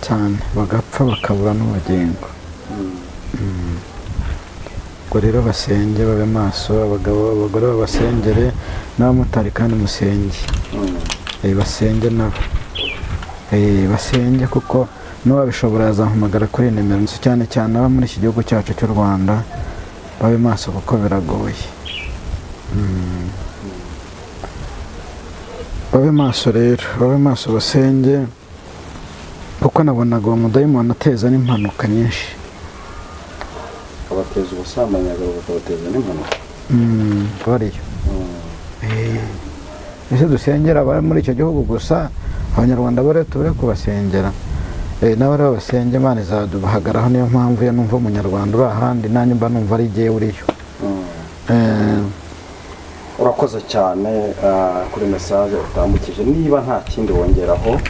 cyane bagapfa bakabura n'ubugingo. Ubwo rero basenge babe maso, abagabo abagore babasengere, n'abamotari kandi musenge. Basenge nabo, basenge kuko n'uwabishobora yazampamagara kuri nimero nzi, cyane cyane aba muri iki gihugu cyacu cy'u Rwanda babe maso kuko biragoye. Babe maso rero, babe maso basenge kuko nabonaga uwo mudayimoni ateza n'impanuka nyinshi. Abateza ubusambanyi bakabateza n'impanuka. Bariyo. Ese dusengera abari muri icyo gihugu gusa, abanyarwanda bare tubure kubasengera. N'abari babasenge Imana izaduhagaraho, niyo mpamvu yo numva umunyarwanda uri ahandi nanjye mba numva ari jyewe uriyo. Urakoze cyane kuri message utambukije. Niba nta kindi wongeraho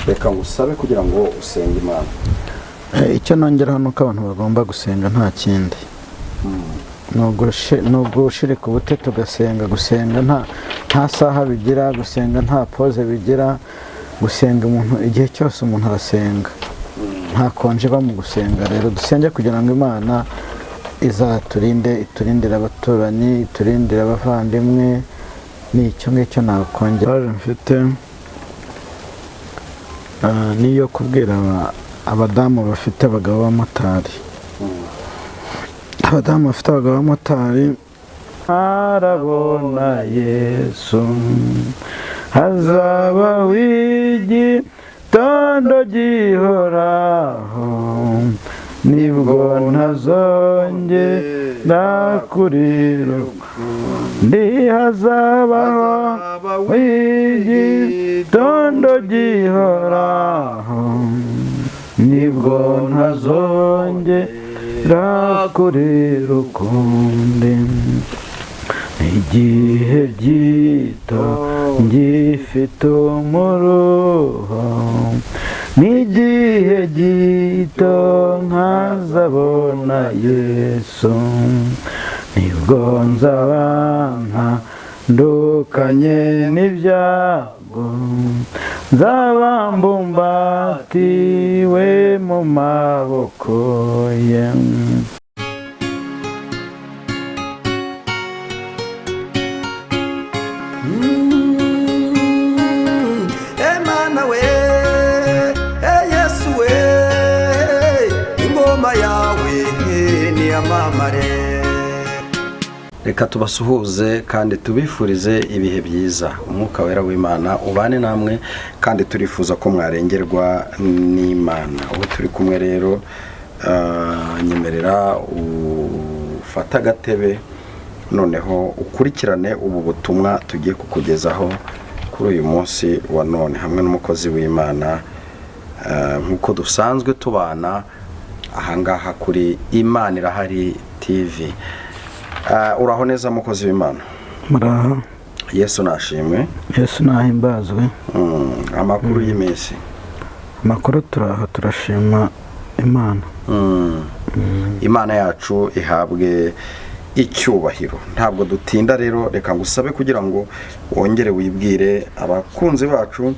reka ngusabe kugira ngo usenge Imana. Icyo nongeraho nuko abantu bagomba gusenga nta kindi. Nubwo ushirika ubute tugasenga, gusenga nta saha bigira, gusenga nta pause bigira, gusenga umuntu igihe cyose umuntu arasenga, nta konje ba mu gusenga. Rero dusenge kugira ngo Imana izaturinde, iturindire abaturanyi, iturindire abavandimwe. Nicyo ngicyo nakongera mfite niyo kubwira abadamu bafite abagabo b'amotari. Abadamu bafite abagabo b'amotari, arabona Yesu hazaba w'igitondo gihoraho, nibwo ntazongera kurira, hazabaho w'igitondo gihoraho, nibwo ntazongera kurira ukundi. Igihe gito ngifite umuruho, n'igihe gito nkazabona Yesu, nibwo nzaba ntandukanye n'ibyago, nzaba mbumbatiwe mu maboko ye. Emana we, Yesu we, ingoma yawe niyamamare. Reka tubasuhuze kandi tubifurize ibihe byiza. Umwuka wera w'Imana ubane namwe kandi turifuza ko mwarengerwa n'Imana. Ubu turi kumwe rero, nyemerera ufata agatebe noneho ukurikirane ubu butumwa tugiye kukugezaho kuri uyu munsi wa none hamwe n'umukozi w'Imana, nk'uko dusanzwe tubana ahangaha kuri Imana Irahari TV. Uraho neza mukozi w'Imana? Muraho. Yesu nashimwe. Yesu nahimbazwe. Amakuru y'iminsi? Amakuru turaho, turashima Imana. Imana yacu ihabwe icyubahiro. Ntabwo dutinda rero, reka ngusabe kugira ngo wongere wibwire abakunzi bacu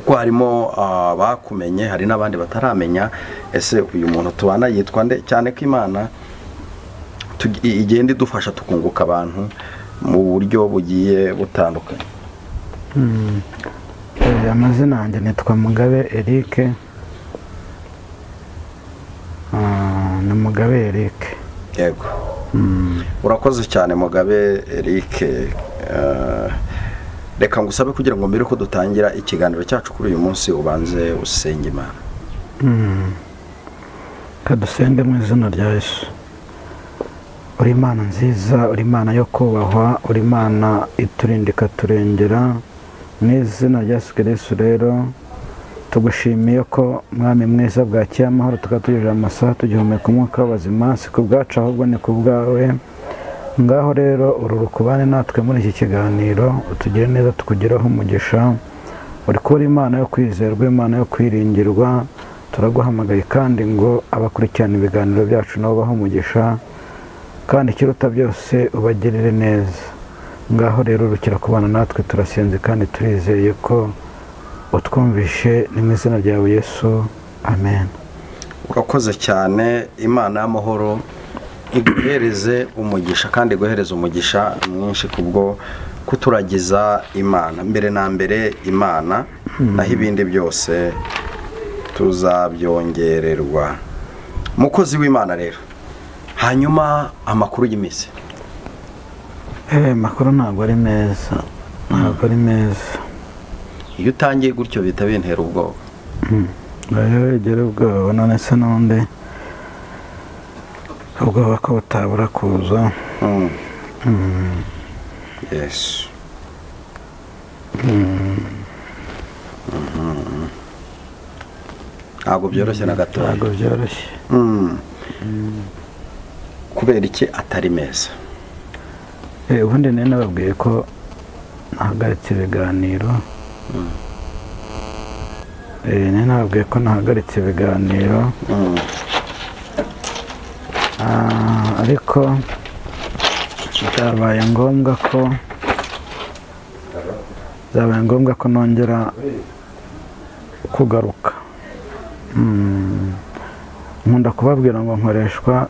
ko harimo bakumenye, hari n'abandi bataramenya. Ese uyu muntu tubana yitwa nde? Cyane ko Imana igenda idufasha tukunguka abantu mu buryo bugiye butandukanye. Amazina yanjye nitwa Mugabe Eric. Ni Mugabe Eric. Yego. Urakoze cyane Mugabe Eric. Reka ngusabe kugira ngo mbere ko dutangira ikiganiro cyacu kuri uyu munsi ubanze usenge Imana. Kadusenge mu izina rya Yesu. Uri Imana nziza, uri Imana yo kubahwa, uri Imana iturindika turengera. Mu izina rya Yesu Kristo rero tugushimiye ko mwami mwiza bwakiye amahoro tukatugejeje amasaha tugihumeka umwuka w'abazima, si ku bwacu ahubwo ni ku bwawe. Ngaho rero ururukubane natwe muri iki kiganiro, utugire neza tukugeraho umugisha. Uri kuba Imana yo kwizerwa, Imana yo kwiringirwa. Turaguhamagaye kandi ngo abakurikirana ibiganiro byacu nabo baho umugisha, kandi ikiruta byose ubagirire neza. Ngaho rero urukira kubana natwe, turasenze kandi turizeye ko utwumvishe ni mu izina ryawe Yesu, amen. urakoze cyane. Imana y'amahoro iguhereze umugisha kandi iguhereze umugisha mwinshi kubwo kuturagiza Imana. Mbere na mbere Imana, naho ibindi byose tuzabyongererwa. Mukozi w'Imana rero, hanyuma amakuru y'imisi. Amakuru ntabwo ari meza, ntabwo ari meza. Iyo utangiye gutyo bita bintera ubwoba. Ugera ubwoba, none se n'undi ubwoba ko butabura kuza. Yes. Ntabwo byoroshye na gato. Ntabwo byoroshye. Kubera iki atari meza? Ubundi nari nababwiye ko nahagaritse ibiganiro. Nari nababwiye ko nahagaritse ibiganiro. Ariko byabaye ngombwa ko nongera kugaruka. Nkunda kubabwira ngo nkoreshwa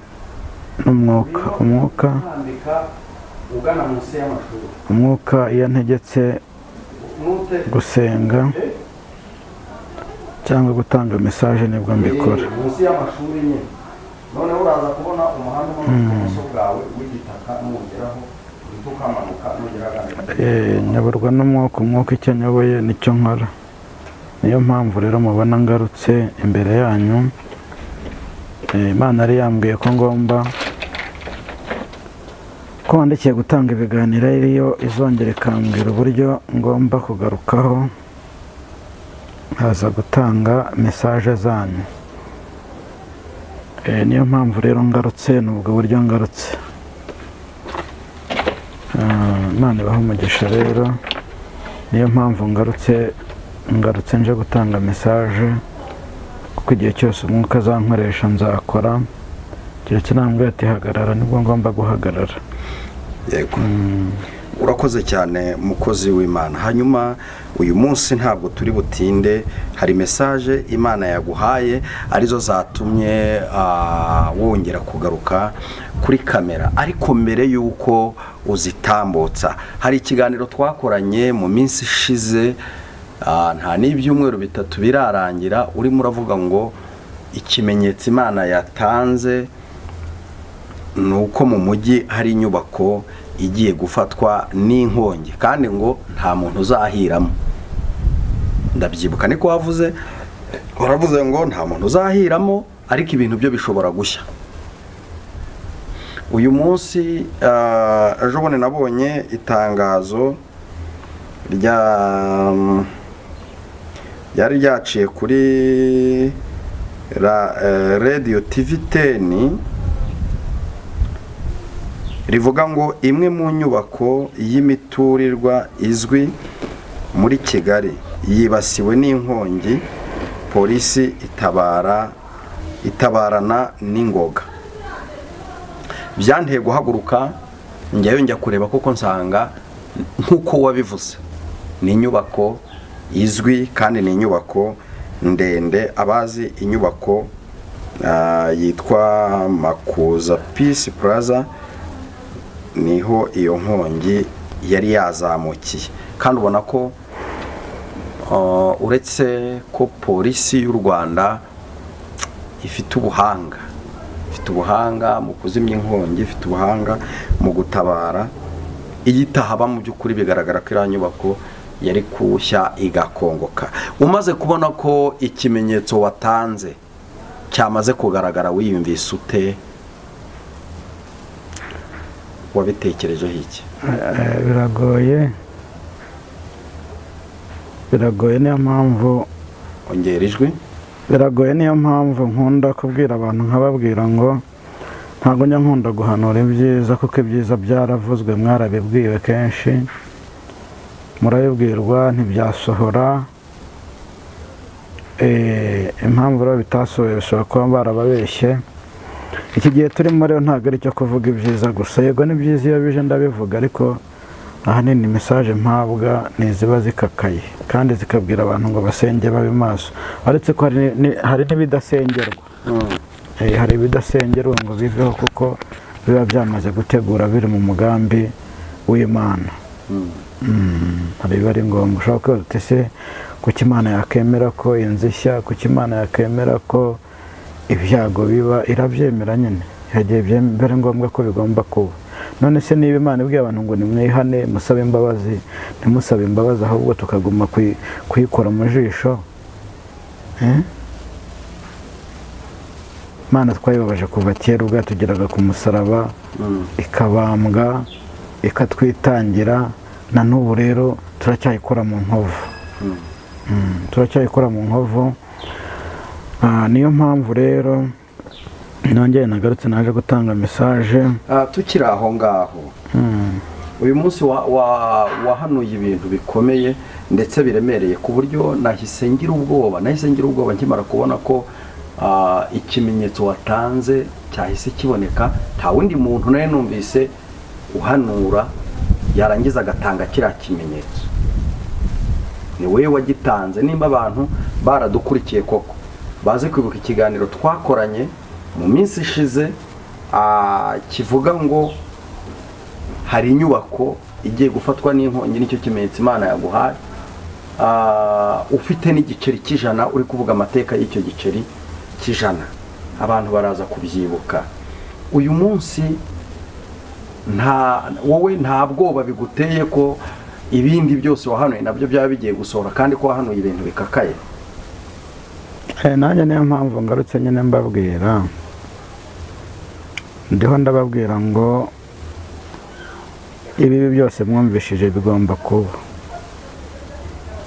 n'umwuka. Umwuka iyo ntegetse gusenga cyangwa gutanga message nibwo mbikora. None uraza kubona umuhanda w'umuso bwawe w'igitaka n'ugeraho ukamanuka n'ugeraga. Nyaburwa n'umwuka icyo nyoboye nicyo nkora. Niyo mpamvu rero mubona ngarutse imbere yanyu. Imana yari yambwiye ko ngomba ko wandikiye gutanga ibiganiro iyo izongera ikambwira uburyo ngomba kugarukaho haza gutanga message zanyu. Niyo mpamvu rero ngarutse, nubwo buryo ngarutse. Imana ibahe umugisha rero. Niyo mpamvu ngarutse nje gutanga message, kuko igihe cyose umwuka azankoresha nzakora. Keretse nambwe ati hagarara, nibwo ngomba guhagarara. Yego. Urakoze cyane mukozi w'Imana. Hanyuma uyu munsi ntabwo turi butinde, hari message Imana yaguhaye arizo zatumye wongera kugaruka kuri kamera. Ariko mbere yuko uzitambutsa, hari ikiganiro twakoranye mu minsi ishize, nta n'ibyumweru bitatu birarangira, urimo uravuga ngo ikimenyetso Imana yatanze nuko mu mujyi hari inyubako igiye gufatwa n'inkongi kandi ngo nta muntu uzahiramo. Ndabyibuka niko wavuze, uravuze ngo nta muntu uzahiramo ariko ibintu byo bishobora gushya. Uyu munsi ejo bundi nabonye itangazo ryari ryaciye kuri Radio TV 10 rivuga ngo imwe mu nyubako y'imiturirwa izwi muri Kigali yibasiwe n'inkongi, polisi itabarana n'ingoga. Byanteye guhaguruka njya kureba kuko nsanga nkuko wabivuze ni inyubako izwi kandi ni inyubako ndende. Abazi inyubako yitwa Makuza Peace Plaza niho iyo nkongi yari yazamukiye. Kandi ubona ko uretse ko polisi y'u Rwanda ifite ubuhanga mu kuzimya inkongi, ifite ubuhanga mu gutabara, igitahaba mu by'ukuri bigaragara ko iriya nyubako yari kushya igakongoka. Umaze kubona ko ikimenyetso watanze cyamaze kugaragara, wiyumvise ute? Wabitekerejeho iki? Biragoye niyo mpamvu ongera ijwi. Biragoye niyo mpamvu nkunda kubwira abantu nkababwira ngo ntabwo njya nkunda guhanura ibyiza, kuko ibyiza byaravuzwe, mwarabibwiwe kenshi, murabibwirwa ntibyasohora. Impamvu rero bitasohoye bishobora kuba barababeshye. Iki gihe turimo rero ntabwo ari cyo kuvuga ibyiza gusa. Yego ni byiza iyo bije ndabivuga, ariko ahanini mesaje mpabwa ni iziba zikakaye kandi zikabwira abantu ngo basenge babe maso, aretse ko hari n'ibidasengerwa. Hari ibidasengerwa ngo biveho kuko biba byamaze gutegura biri mu mugambi w'Imana. Hari biba ari ngombwa. Ushobora kuba uti se kuki Imana yakemera ko inzu ishya, kuki Imana yakemera ko ibyago biba? Irabyemera nyine, yagiye byemera ngombwa ko bigomba kuba. None se niba Imana ibwiye abantu ngo nimwihane musabe imbabazi, ntimusabe imbabazi ahubwo tukaguma kuyikora mu jisho, Imana twayibabaje kuva kera ubwo yatugeraga ku musaraba ikabambwa ikatwitangira, na n'ubu rero turacyayikora mu nkovu. Turacyayikora mu nkovu. Niyo mpamvu rero nongeye nagarutse naje gutanga mesaje. Tukiri aho ngaho, uyu munsi wahanuye ibintu bikomeye ndetse biremereye ku buryo nahise ngira ubwoba nkimara kubona ko ikimenyetso watanze cyahise kiboneka. Nta wundi muntu nawe numvise uhanura yarangiza agatanga kiriya kimenyetso, ni wowe wagitanze. Nimba abantu baradukurikiye koko baze kwibuka ikiganiro twakoranye mu minsi ishize kivuga ngo hari inyubako igiye gufatwa n'inkongi, nicyo kimenyetso Imana yaguhaye. Ufite n'igiceri cy'ijana uri kuvuga amateka y'icyo giceri cy'ijana, abantu baraza kubyibuka. Uyu munsi wowe nta bwoba biguteye ko ibindi byose wahanuye nabyo byaba bigiye gusohora kandi ko wahanuye ibintu bikakaye? Nanjye niyo mpamvu ngarutse nyine mbabwira, ndiho ndababwira ngo ibi byose mwumvishije bigomba kuba.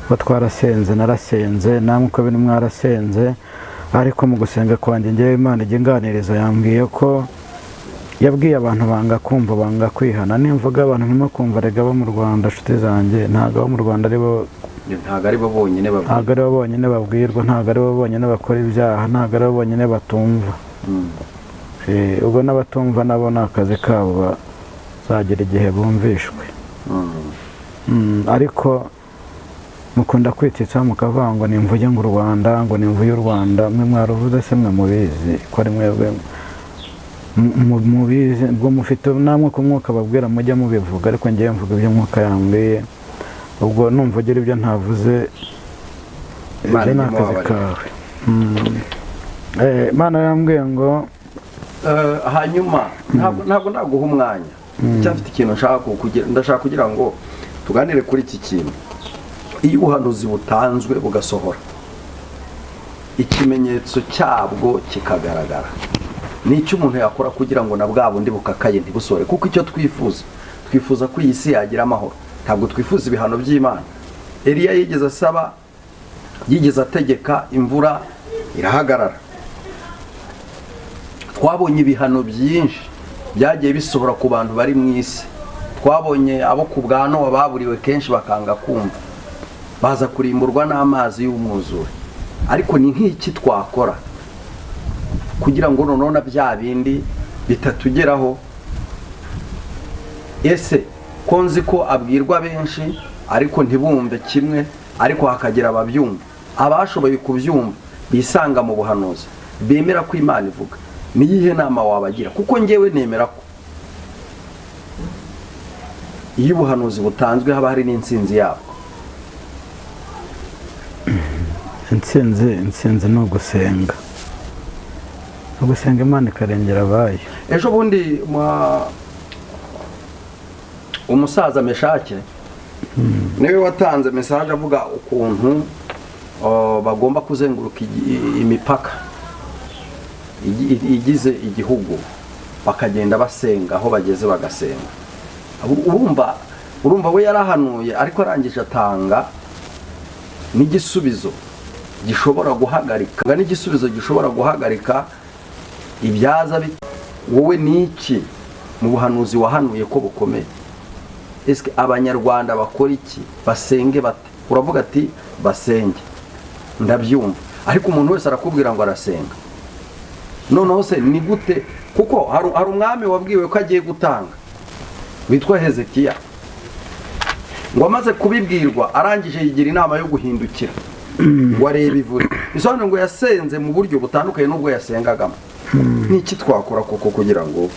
Ko twarasenze, narasenze, namwe uko biri mwarasenze, ariko mu gusenga kwanjye njyewe Imana ijya inganiriza, yambwiye ko yabwiye abantu banga kumva, banga kwihana. Nimvuga abantu nimo kumva, rega abo mu Rwanda nshuti zanjye, ntabwo abo mu Rwanda ari bo bonyine babwirwa, ntabwo ari bo bonyine bakora ibyaha, ntabwo ari bo bonyine batumva. Ubwo n'abatumva nabo ni akazi kabo, bazagera igihe bumvishwe. Ariko mukunda kwititsa mukavuga ngo nimvuge ngo u Rwanda, ngo nimvuge u Rwanda. Mwe mwaruvuze se mwe mubizi ko ari mwebwe mubizi, ubwo mufite namwe ku mwuka babwira mujya mubivuga, ariko ngiye mvuga ibyo mwuka yambwiye. Ubwo numvugira ibyo ntavuze, ibyo ni akazi kawe. Imana yambwiye ngo hanyuma ntabwo naguha umwanya, cyafite ikintu ndashaka kugira ngo tuganire kuri iki kintu. Iyo ubuhanuzi butanzwe bugasohora, ikimenyetso cyabwo kikagaragara, ni icyo umuntu yakora kugira ngo na bwa bundi bukakaye ntibusore. Kuko icyo twifuza ko iyi si yagira amahoro, ntabwo twifuza ibihano by'Imana. Eliya yigeze ategeka imvura irahagarara. Twabonye ibihano byinshi byagiye bisohora ku bantu bari mu isi. Twabonye abo ku bwa Nowa baburiwe kenshi bakanga kumva, baza kurimburwa n'amazi y'umwuzure. Ariko ni nk'iki twakora kugira ngo noneho na bya bindi bitatugeraho? Ese ko nzi ko abwirwa benshi ariko ntibumve kimwe, ariko hakagira ababyumva, abashoboye kubyumva bisanga mu buhanuzi, bemera ko Imana ivuga. Ni iyihe nama wabagira? Kuko njyewe nemera ko iyo ubuhanuzi butanzwe haba hari n'intsinzi yabwo. Intsinzi ni ugusenga, Imana ikarengera abayo. Ejo bundi umusaza Meshake niwe watanze mesaje avuga ukuntu bagomba kuzenguruka imipaka igize igihugu, bakagenda basenga aho bageze bagasenga. Urumva we yarahanuye, ariko arangije atanga n'igisubizo gishobora guhagarika ibyaza. Wowe niki mu buhanuzi wahanuye ko bukomeye? Ese abanyarwanda bakora iki? Basenge bate? Uravuga ati basenge, ndabyumva, ariko umuntu wese arakubwira ngo arasenga. Noneho se ni gute? Kuko hari umwami wabwiwe ko agiye gutanga witwa Hezekiya. ngo amaze kubibwirwa arangije yigira inama yo guhindukira ngo arebe ivure. bisobanura ngo yasenze mu buryo butandukanye n'ubwo yasengagamo. n'iki twakora koko kugira ngo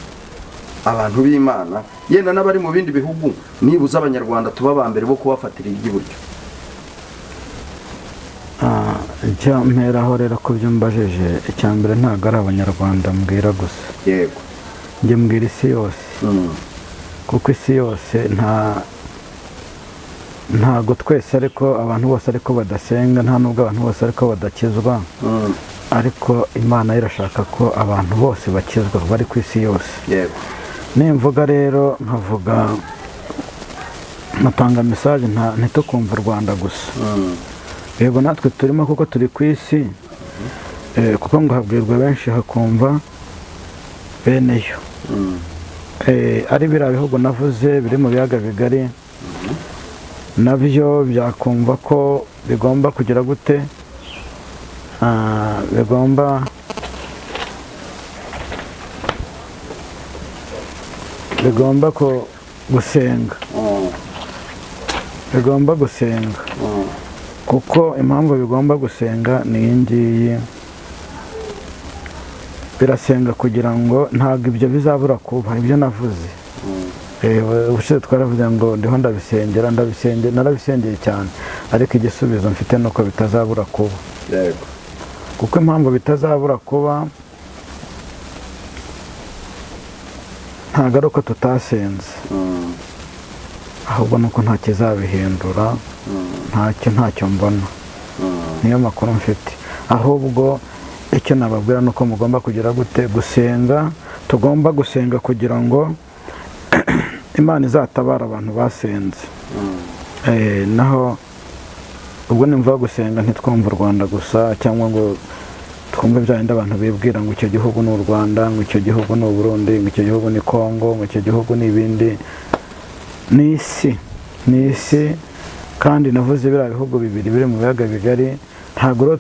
abantu b'Imana yenda n'abari mu bindi bihugu nibuza abanyarwanda tuba ba mbere bo kubafatira iby'iburyo? icya mperaho rero ko byumbajije, icya mbere ntabwo ari abanyarwanda mbwira gusa, yego njye mbwira isi yose. kuko isi yose ntago twese ariko abantu bose ariko badasenga, nta nubwo abantu bose ariko badakizwa, ariko Imana irashaka ko abantu bose bakizwa bari ku isi yose. yego nimvuga rero nkavuga nkatanga message ntitukumva u Rwanda gusa. yego natwe turimo kuko turi ku isi, kuko ngo habwirwa benshi hakumva bene yo. ari biriya bihugu navuze biri mu biyaga bigari nabyo byakumva ko bigomba kugira gute, bigomba gusenga, bigomba gusenga. kuko impamvu bigomba gusenga ni iyi ngiyi, birasenga kugira ngo ntabwo ibyo bizabura kuba ibyo navuze. ubushize twaravuze ngo ndiho ndabisengera, narabisengeye cyane, ariko igisubizo mfite nuko bitazabura kuba. kuko impamvu bitazabura kuba ntabwo ari uko tutasenze, ahubwo nuko nta kizabihindura, ntacyo mbona. niyo makuru mfite. ahubwo icyo nababwira nuko mugomba kugira gute, gusenga. tugomba gusenga kugira ngo Imana izatabara abantu basenze. naho ubwo nimvuga gusenga ntitwumva u Rwanda gusa, cyangwa ngo twumve bya bindi abantu bibwira ngo icyo gihugu ni u Rwanda, ngo icyo gihugu ni u Burundi, ngo icyo gihugu ni Kongo, ngo icyo gihugu ni ibindi. ni isi kandi navuze biriya bihugu bibiri biri mu biyaga bigari, ntabwo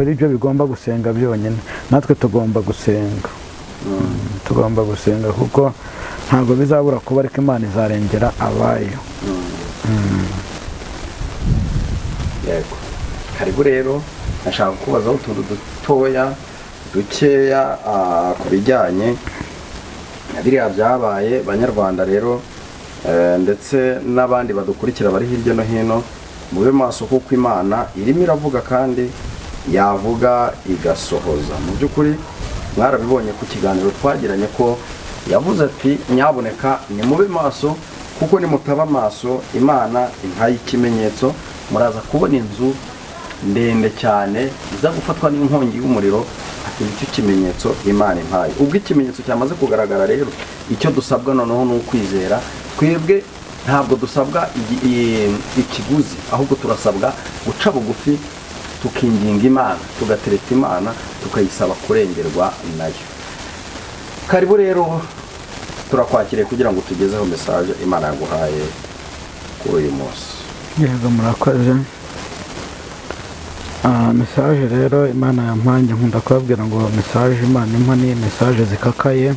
ari byo bigomba gusenga byonyine, natwe tugomba gusenga. tugomba gusenga kuko ntabwo bizabura kuba, ariko Imana izarengera abayo. yego karibu rero nashaka kubazaho utuntu dukeya ku bijyanye na biriya byabaye. banyarwanda rero ndetse n'abandi badukurikira bari hirya no hino, mube maso kuko Imana irimo iravuga kandi yavuga igasohoza. mu by'ukuri mwarabibonye ku kiganiro twagiranye ko yavuze ati nyaboneka nimube maso, kuko nimutaba maso Imana impaye ikimenyetso, muraza kubona inzu ndende cyane iza gufatwa n'inkongi y'umuriro. ati nicyo kimenyetso Imana impaye. ubwo ikimenyetso cyamaze kugaragara rero, icyo dusabwa noneho ni ukwizera. twebwe ntabwo dusabwa ikiguzi, ahubwo turasabwa guca bugufi, tukinginga Imana, tugatereta Imana, tukayisaba kurengerwa nayo. karibu rero turakwakiriye kugira ngo tugezeho message Imana yaguhaye kuri uyu munsi. yego murakoze. message rero Imana yampanye, nkunda kubabwira ngo message Imana impa ni message zikakaye,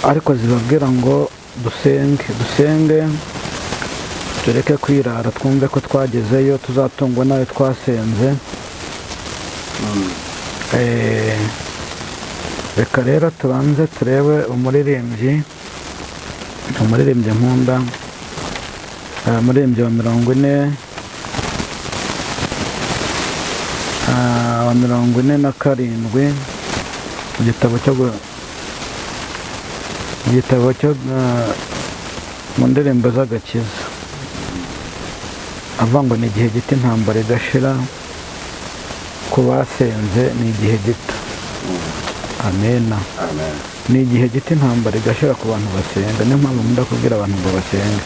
ariko zibabwira ngo dusenge, tureke kwirara, twumve ko twagezeyo, tuzatungwa nayo twasenze. reka rero tubanze turebe umuririmbyi nkunda, umuririmbyi wa 47 mu gitabo cyo mu ndirimbo z'agakiza, avuga ngo ni igihe gito intambara igashira, ku basenze ni igihe gito. amena. ni igihe gito intambara igashira ku bantu basenga. niyo mpamvu nkunda kubwira abantu ngo basenge.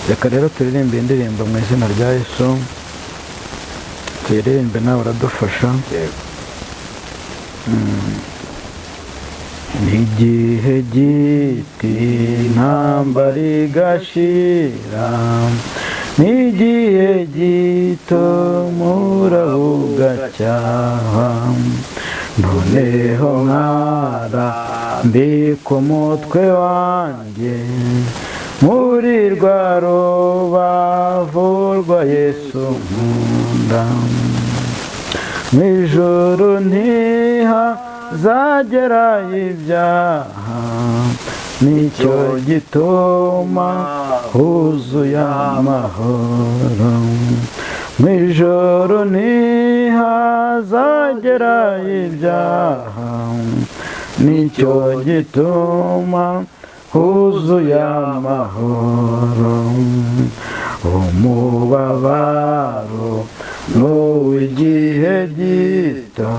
reka rero turirimbe indirimbo mu izina rya Yesu, tuyiririmbe nawe uradufasha. ni igihe gito intambara igashira, ni igihe gito murabugacyaha, noneho nkarambika umutwe wanjye muri rwa rubavu rwa Yesu nkunda. Mu ijuru ntihazagera ibyaha, nicyo gituma huzuye amahoro. Mu ijuru ntihazagera ibyaha, nicyo gituma huzuye amahoro. Umubabaro n'uw'igihe gito,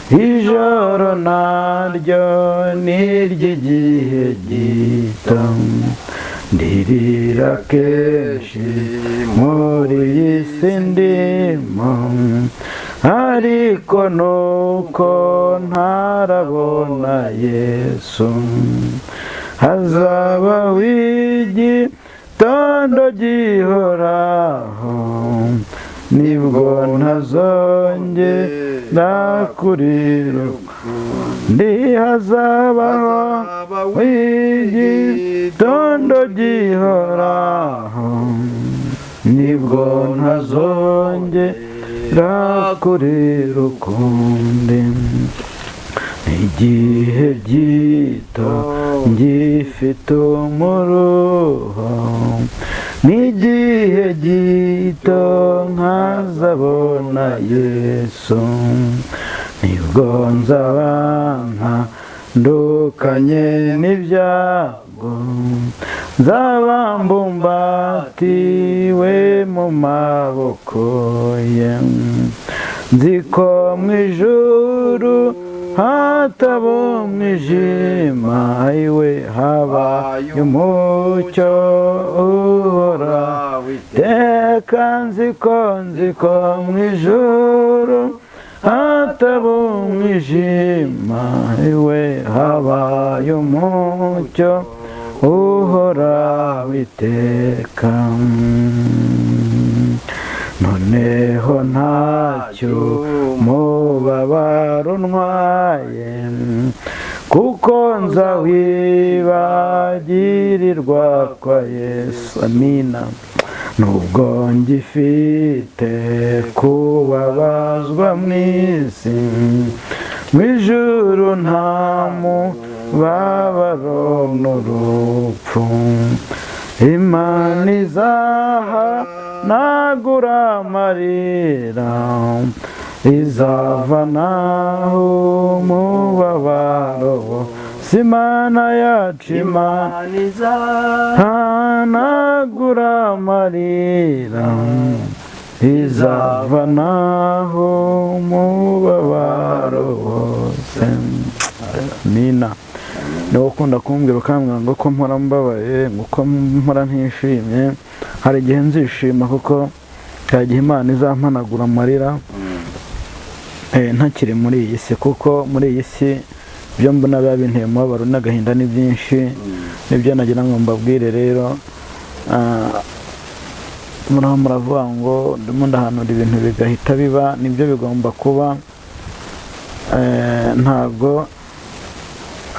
ijoro naryo ni iry'igihe gito. Ndirira kenshi muri iyi si ndimo, ariko nuko ntarabona Yesu. Hazaba w'igitondo gihoraho, nibwo ntazongera kuriruka. Hazabaho w'igitondo gihoraho, nibwo ntazongera kuriruka ukundi. Igihe gito ngifite umuruho, n'igihe gito nkazabona Yesu. Nibwo nzaba ntandukanye n'ibyago, nzaba mbumbatiwe mu maboko ye. Nzi ko mu ijuru hataba umwijima, iwe habaye umucyo uhoraho iteka. Nzi ko mu ijuru hataba umwijima, iwe habaye umucyo uhoraho iteka. Noneho ntacyo umubabaro untwaye, kuko nzawibagirirwa kwa Yesu. Amina. Nubwo ngifite kubabazwa mu isi, mu ijuru nta mubabaro n'urupfu. Imana izahanagura amarira, izavanaho umubabaro wose. Imana yacu, Imana izahanagura amarira, izavanaho umubabaro wose. Amina. Niba ukunda kumbwira ukambwira ngo ko mpora mbabaye, ngo ko mpora ntishimye, hari igihe nzishima kuko hari igihe Imana izampanagura amarira ntakiri muri iyi si. Kuko muri iyi si ibyo mbona biba binteye umubabaro n'agahinda ni byinshi. Nibyo nagira ngo mbabwire rero. Muravuga ngo ndimo ndahanura ibintu bigahita biba, nibyo bigomba kuba.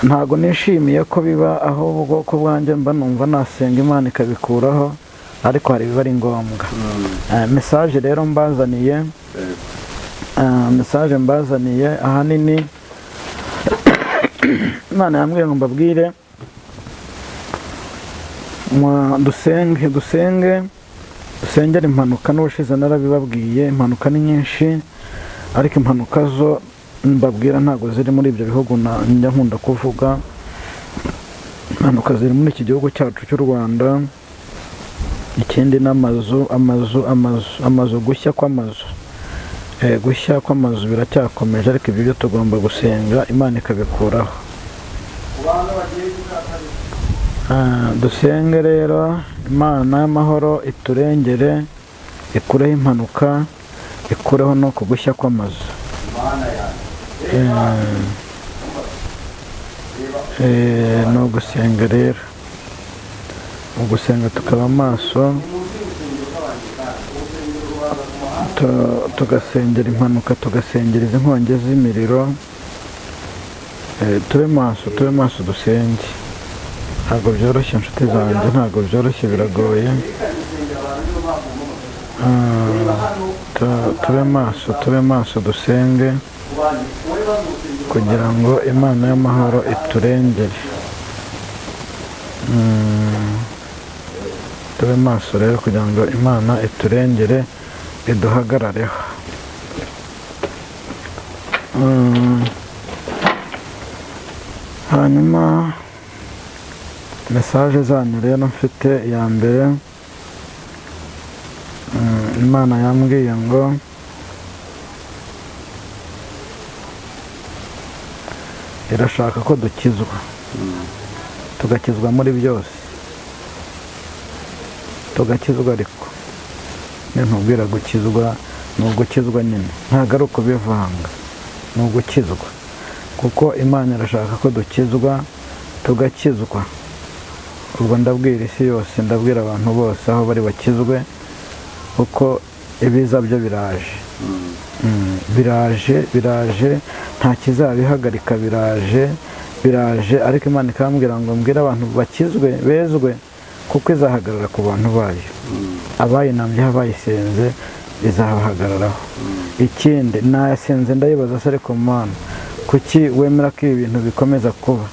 Ntago nishimiye ko biba, ahubwo ko bwanjye mba numva nasenga Imana ikabikuraho, ariko hari biba ari ngombwa. Message rero mbazaniye ahanini Imana yambwiye ngo mbabwire dusengere impanuka. N'ubushize narabibabwiye, impanuka ni nyinshi, ariko impanuka zo mbabwira ntabwo ziri muri ibyo bihugu njya nkunda kuvuga. Impanuka ziri muri iki gihugu cyacu cy'u Rwanda. Ikindi n'amazu, gushya kw'amazu biracyakomeje, ariko ibyo byo tugomba gusenga Imana ikabikuraho. Dusenge rero Imana y'amahoro iturengere, ikureho impanuka, ikureho no kugushya kw'amazu. Ni ugusenga rero, ugusenga tukaba maso, tugasengera impanuka, tugasengera izi nkongi z'imiriro. Tube maso dusenge. ntabwo byoroshye inshuti zanjye, ntabwo byoroshye, biragoye. Tube maso dusenge kugira ngo Imana y'amahoro iturengere. Tube maso rero kugira ngo Imana iturengere, iduhagarareho. Hanyuma mesaje zanyu rero mfite, iya mbere Imana yambwiye ngo irashaka ko dukizwa, tugakizwa muri byose, tugakizwa. Ariko ntubwira gukizwa ni ugukizwa nyine, ntabwo ari ukubivanga, ni ugukizwa, kuko Imana irashaka ko dukizwa, tugakizwa. Ubwo ndabwira isi yose, ndabwira abantu bose aho bari bakizwe, kuko ibiza byo biraje. Biraje nta kizabihagarika, biraje. Ariko Imana ikambwira ngo mbwire abantu bakizwe, bezwe, kuko izahagarara ku bantu bayo. Abayinambyeho, abayisenze izabahagararaho. Ikindi nayasenze ndayibaza, se ariko Mana, kuki wemera ko ibi bintu bikomeza kuba?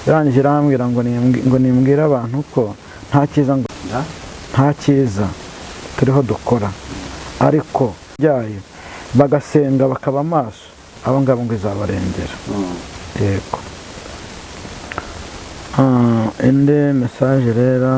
Irangije irambwira ngo nimbwire abantu ko nta cyiza turiho dukora, ariko byayo bagasenga bakaba maso, abo ngabo ngo izabarengera. Yego. Indi mesaje rero,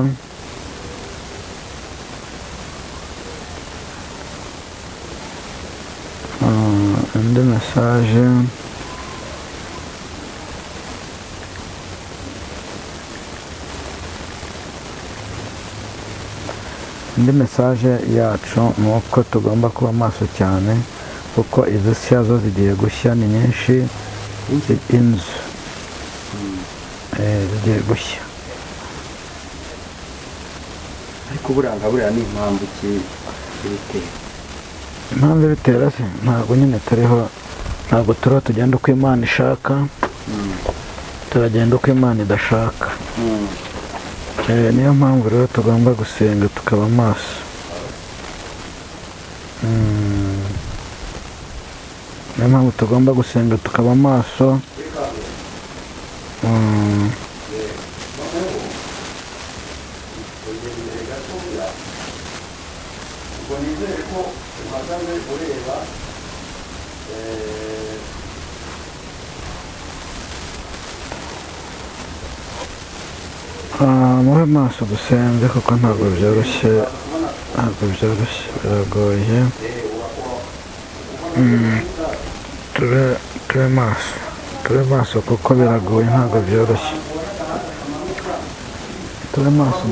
indi mesaje yacu ni uko tugomba kuba maso cyane, kuko izi nshya zo zigiye gushya, ni nyinshi. Inzu zigiye gushya. ariko buriya ni impamvu ki ibitera? Impamvu ibitera se, ntabwo nyine ntabwo turiho tugenda uko Imana ishaka, turagenda uko Imana idashaka. Niyo mpamvu rero tugomba gusenga tukaba maso. Niyo mpamvu tugomba gusenga tukaba maso. Mube maso dusenge, kuko ntabwo byoroshye, biragoye. Tube maso kuko biragoye, ntabwo byoroshye. Tube maso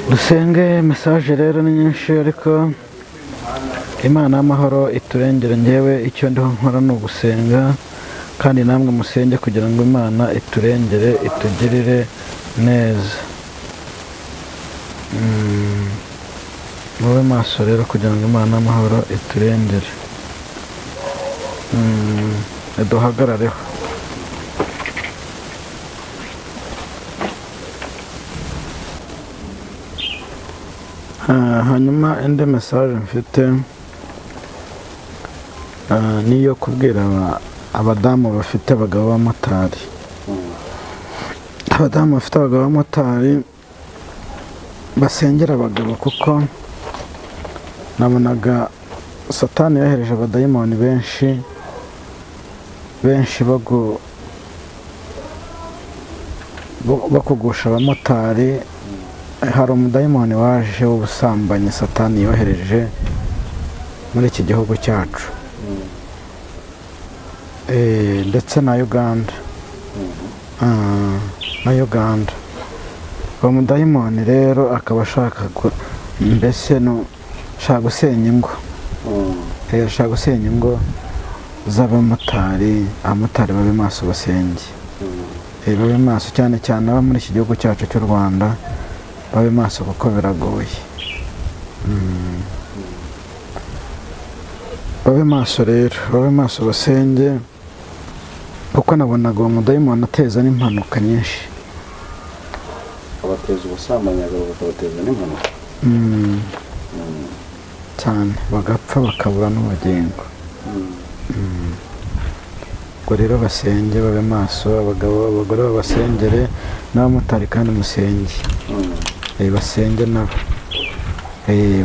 dusenge. Mesaje rero ni nyinshi, ariko Imana y'amahoro iturengere. Njyewe icyo ndiho nkora ni ugusenga, kandi namwe musenge kugira ngo Imana iturengere, itugirire neza. Mube maso rero kugira ngo Imana y'amahoro iturengere, iduhagarareho. Hanyuma indi mesaje mfite niyo kubwira abadamu bafite abagabo b'abamotari. Abadamu bafite abagabo b'abamotari basengera abagabo, kuko nabonaga Satani yohereje abadayimoni benshi bakugusha abamotari. Hari umudayimoni waje w'ubusambanyi Satani yohereje muri iki gihugu cyacu, ndetse na Uganda. Uwo mudayimoni rero akaba ashaka gusenya ingo, ashaka gusenya ingo z'abamotari. Abamotari babe maso, basenge, babe maso, cyane cyane abo muri iki gihugu cyacu cy'u Rwanda, babe maso kuko biragoye. babe maso rero, babe maso basenge, kuko nabonaga uwo mudayimoni ateza n'impanuka nyinshi. abateza ubusambanyi bakabateza n'impanuka cyane, bagapfa bakabura n'ubugingo. Ubwo rero basenge, babe maso, abagabo abagore babasengere, n'abamotari kandi musenge. Basenge nabo,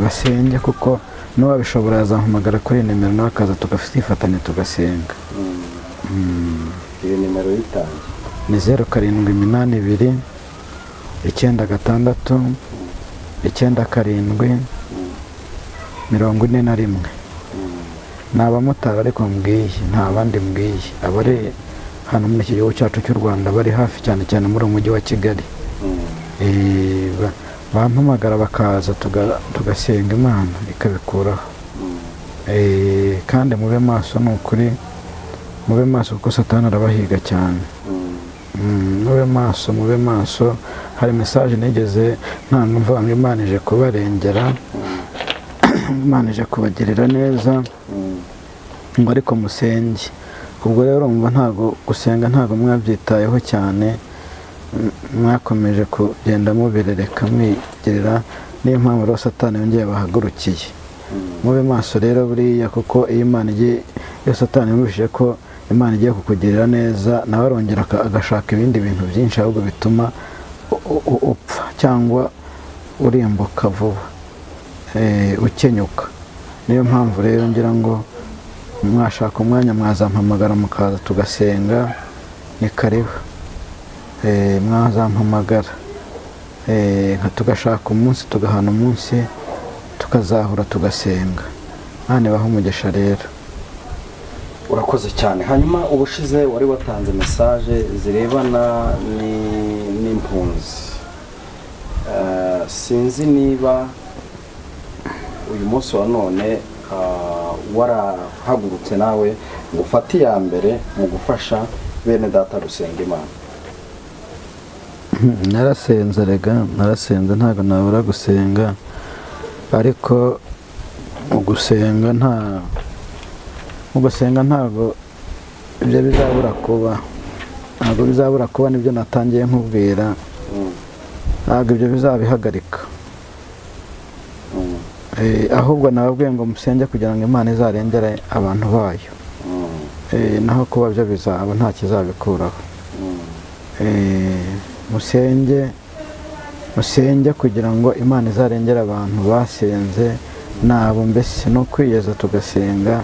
basenge, kuko n'uwabishobora yazampamagara kuri nimero nawe akaza tugafatanya tugasenga. iyo nimero yitange ni 0782 96 97 41. Ni abamotari ariko mbwiye, nta bandi mbwiye, abari hano muri iki gihugu cyacu cy'u Rwanda bari hafi cyane cyane muri umujyi wa Kigali. Bampamagara bakaza tugasenga Imana ikabikuraho. Kandi mube maso, ni ukuri mube maso kuko Satani arabahiga cyane. Mube maso, mube maso. Hari message nigeze ntabwo mvuga ngo Imana ije kubarengera, Imana ije kubagirira neza, ngo ariko musenge. Ubwo rero umva ntago gusenga ntago mwabyitayeho cyane, mwakomeje kugenda mubirereka mwigirira, niyo mpamvu rero Satani yongeye bahagurukiye. Mube maso rero buriya, kuko iyo Imana igiye, iyo Satani yumvise ko Imana igiye kukugirira neza, nawe arongera agashaka ibindi bintu byinshi ahubwo bituma upfa cyangwa urimbuka vuba, ukenyuka. Niyo mpamvu rero ngira ngo mwashaka umwanya mwazampamagara mukaza tugasenga, ni karibu. Mwazampamagara tugashaka umunsi, tugahana umunsi, tukazahura tugasenga. Nane baho umugisha rero. urakoze cyane. Hanyuma ubushize wari watanze message zirebana n'impunzi. Sinzi niba uyu munsi wa none warahagurutse nawe ngo ufate iya mbere mu gufasha bene data gusenga Imana. Narasenze rega, narasenze, ntabwo nabura gusenga, ariko ugusenga ntabwo ibyo bizabura kuba, ntabwo bizabura kuba. Nibyo natangiye nkubwira, ntabwo ibyo bizabihagarika. Ahubwo nababwiye ngo musenge kugira ngo Imana izarengere abantu bayo. Naho kuba byo bizaba nta kizabikuraho. Musenge kugira ngo Imana izarengere abantu basenze nabo, mbese no kwiyeza tugasenga.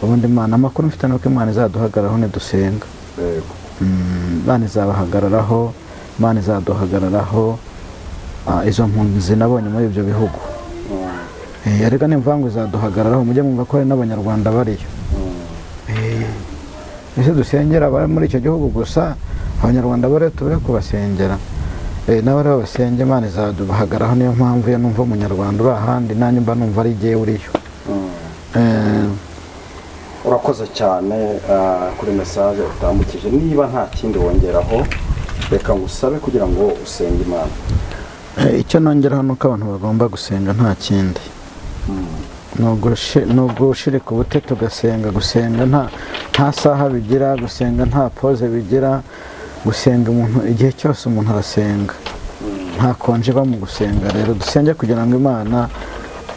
Ubundi Imana, amakuru mfite nuko Imana izaduhagararaho nidusenga. Imana izabahagararaho, Imana izaduhagararaho. Izo mpunzi nabonye muri ibyo bihugu, ariko nimvuga ngo izaduhagararaho, mujye mwumva ko hari n'Abanyarwanda bariyo. Ese dusengera abari muri icyo gihugu gusa, Abanyarwanda bare tube kubasengera. Nawe rero basenge, Imana izaduhagararaho. Niyo mpamvu iyo numva Umunyarwanda uri ahandi, nanjye mba numva ari jyewe uriyo. Urakoze cyane kuri message utambukije. Niba nta kindi wongeraho, reka ngusabe kugira ngo usenge Imana. Icyo nongeraho nuko abantu bagomba gusenga, nta kindi. Nubwo ushirika ubute tugasenga. Gusenga nta saha bigira, gusenga nta pause bigira. Gusenga umuntu igihe cyose umuntu arasenga, nta konje ba mu gusenga. Rero dusenge kugira ngo Imana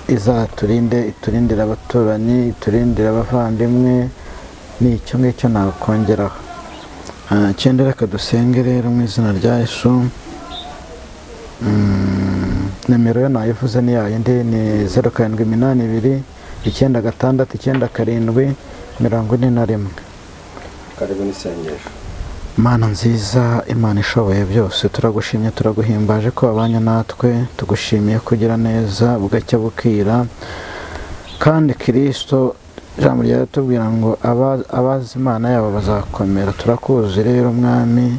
izaturinde, iturindire abaturanyi, iturindire abavandimwe. Ni icyo ngicyo nakongeraho. Cyende reka dusenge rero mu izina rya Yesu. Nimero yo nayivuze ni yayindi, ni 0782 96 97 41. Karibu n'isengesho. Mana nziza, Imana ishoboye byose, turagushimye, turaguhimbaje ko abanye natwe. Tugushimiye kugira neza bugacya bukira, kandi Kristo ijambo ryawe tubwira ngo abazi Imana yabo bazakomera. Turakuzi rero Mwami,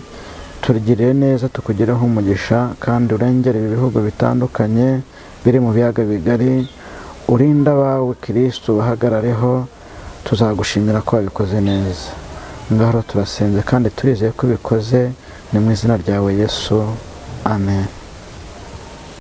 turigirire neza, tukugireho umugisha, kandi urengere ibi bihugu bitandukanye biri mu biyaga bigari. Urinda abawe Kristo, bahagarareho. Tuzagushimira ko wabikoze neza. Ngaho turasenze kandi turizeye ko ubikoze, ni mu izina ryawe Yesu, amen.